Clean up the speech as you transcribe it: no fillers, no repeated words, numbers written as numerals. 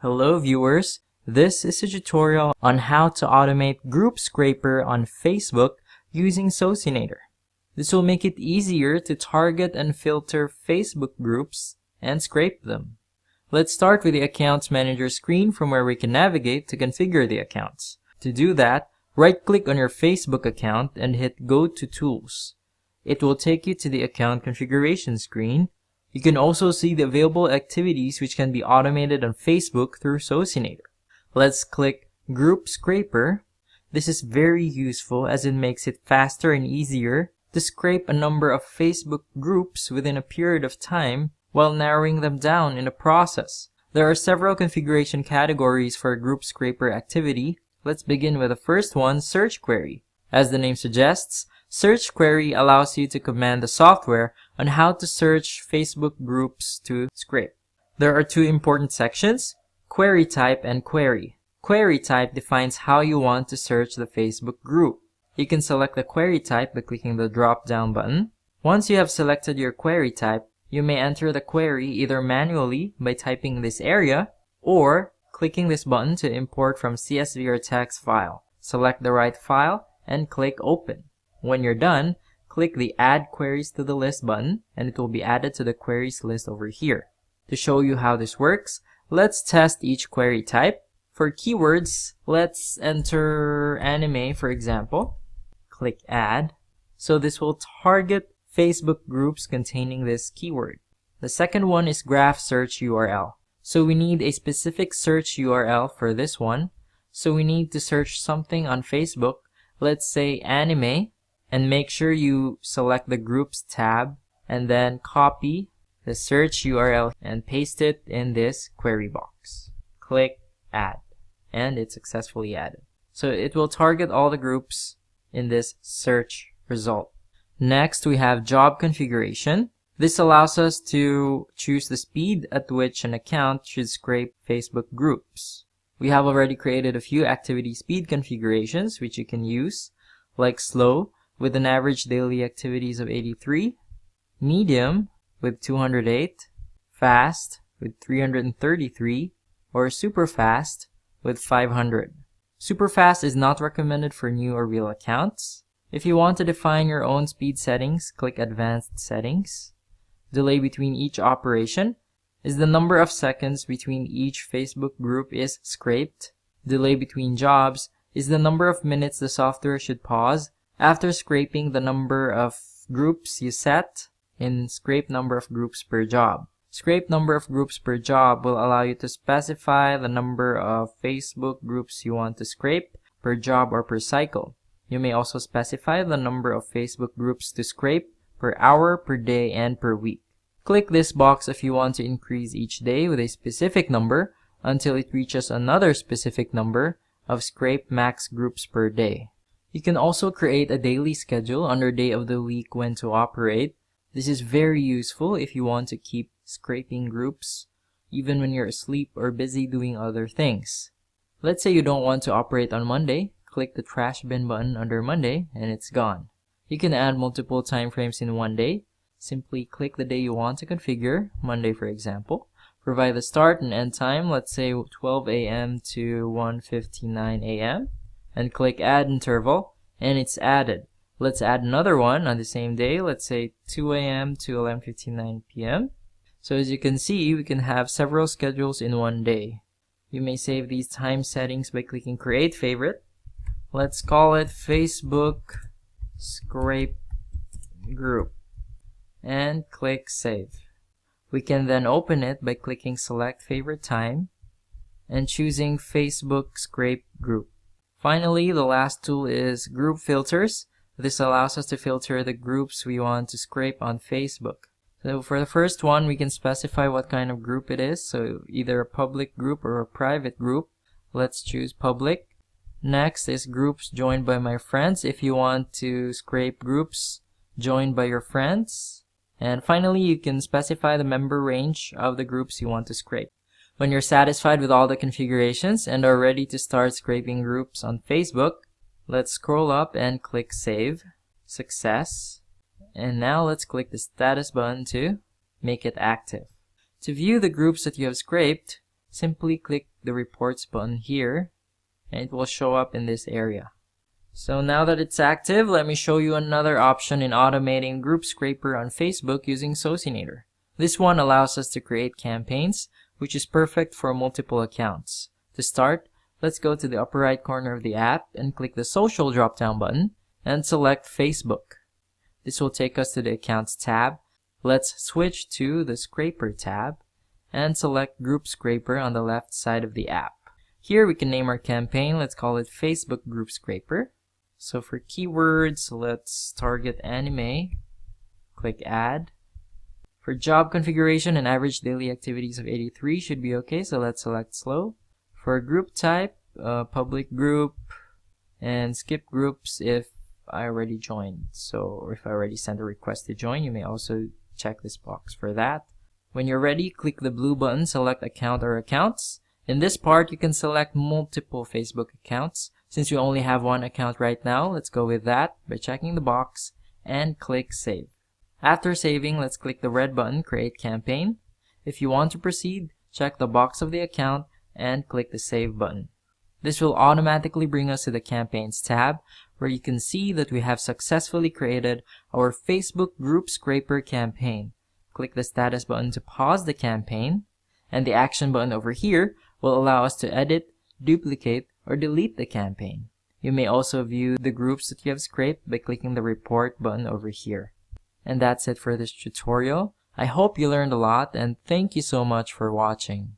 Hello viewers, this is a tutorial on how to automate group scraper on Facebook using Socinator. This will make it easier to target and filter Facebook groups and scrape them. Let's start with the Accounts Manager screen from where we can navigate to configure the accounts. To do that, right-click on your Facebook account and hit Go to Tools. It will take you to the account configuration screen. You can also see the available activities which can be automated on Facebook through Socinator. Let's click Group Scraper. This is very useful as it makes it faster and easier to scrape a number of Facebook groups within a period of time while narrowing them down in the process. There are several configuration categories for a group scraper activity. Let's begin with the first one, Search Query. As the name suggests, Search Query allows you to command the software on how to search Facebook groups to scrape. There are two important sections, Query Type and Query. Query Type defines how you want to search the Facebook group. You can select the query type by clicking the drop-down button. Once you have selected your query type, you may enter the query either manually by typing this area or clicking this button to import from CSV or text file. Select the right file and click Open. When you're done, click the Add Queries to the List button and it will be added to the queries list over here. To show you how this works, let's test each query type. For keywords, let's enter anime, for example. Click Add. So this will target Facebook groups containing this keyword. The second one is Graph Search URL. So we need a specific search URL for this one. So we need to search something on Facebook. Let's say anime. And make sure you select the Groups tab and then copy the search URL and paste it in this query box. Click Add and it's successfully added. So it will target all the groups in this search result. Next, we have Job Configuration. This allows us to choose the speed at which an account should scrape Facebook groups. We have already created a few activity speed configurations which you can use, like slow, with an average daily activities of 83, medium with 208, fast with 333, or super fast with 500. Super fast is not recommended for new or real accounts. If you want to define your own speed settings, click Advanced Settings. Delay between each operation is the number of seconds between each Facebook group is scraped. Delay between jobs is the number of minutes the software should pause after scraping the number of groups you set in Scrape Number of Groups per Job. Scrape Number of Groups per Job will allow you to specify the number of Facebook groups you want to scrape per job or per cycle. You may also specify the number of Facebook groups to scrape per hour, per day, and per week. Click this box if you want to increase each day with a specific number until it reaches another specific number of scrape max groups per day. You can also create a daily schedule under day of the week when to operate. This is very useful if you want to keep scraping groups even when you're asleep or busy doing other things. Let's say you don't want to operate on Monday. Click the trash bin button under Monday and it's gone. You can add multiple time frames in one day. Simply click the day you want to configure, Monday for example. Provide the start and end time, let's say 12 a.m. to 1:59 a.m. and click Add Interval and it's added. Let's add another one on the same day, let's say 2 a.m. to 11:59 p.m. So as you can see, we can have several schedules in one day. You may save these time settings by clicking Create Favorite. Let's call it Facebook Scrape Group and click Save. We can then open it by clicking Select Favorite Time and choosing Facebook Scrape Group. Finally, the last tool is Group Filters. This allows us to filter the groups we want to scrape on Facebook. So for the first one, we can specify what kind of group it is. So either a public group or a private group. Let's choose public. Next is groups joined by my friends if you want to scrape groups joined by your friends. And finally, you can specify the member range of the groups you want to scrape. When you're satisfied with all the configurations and are ready to start scraping groups on Facebook, let's scroll up and click Save. Success. And now let's click the Status button to make it active. To view the groups that you have scraped, simply click the reports button here and it will show up in this area. So now that it's active, let me show you another option in automating Group Scraper on Facebook using Socinator. This one allows us to create campaigns, which is perfect for multiple accounts. To start, let's go to the upper right corner of the app and click the Social drop-down button and select Facebook. This will take us to the Accounts tab. Let's switch to the Scraper tab and select Group Scraper on the left side of the app. Here we can name our campaign. Let's call it Facebook Group Scraper. So for keywords, let's target anime. Click Add. For job configuration and average daily activities of 83 should be okay, so let's select slow. For group type, public group, and skip groups if I already joined. So if I already sent a request to join, you may also check this box for that. When you're ready, click the blue button, select account or accounts. In this part, you can select multiple Facebook accounts. Since we only have one account right now, let's go with that by checking the box and click Save. After saving, let's click the red button, Create Campaign. If you want to proceed, check the box of the account and click the Save button. This will automatically bring us to the Campaigns tab, where you can see that we have successfully created our Facebook Group Scraper campaign. Click the Status button to pause the campaign, and the Action button over here will allow us to edit, duplicate, or delete the campaign. You may also view the groups that you have scraped by clicking the Report button over here. And that's it for this tutorial. I hope you learned a lot, and thank you so much for watching.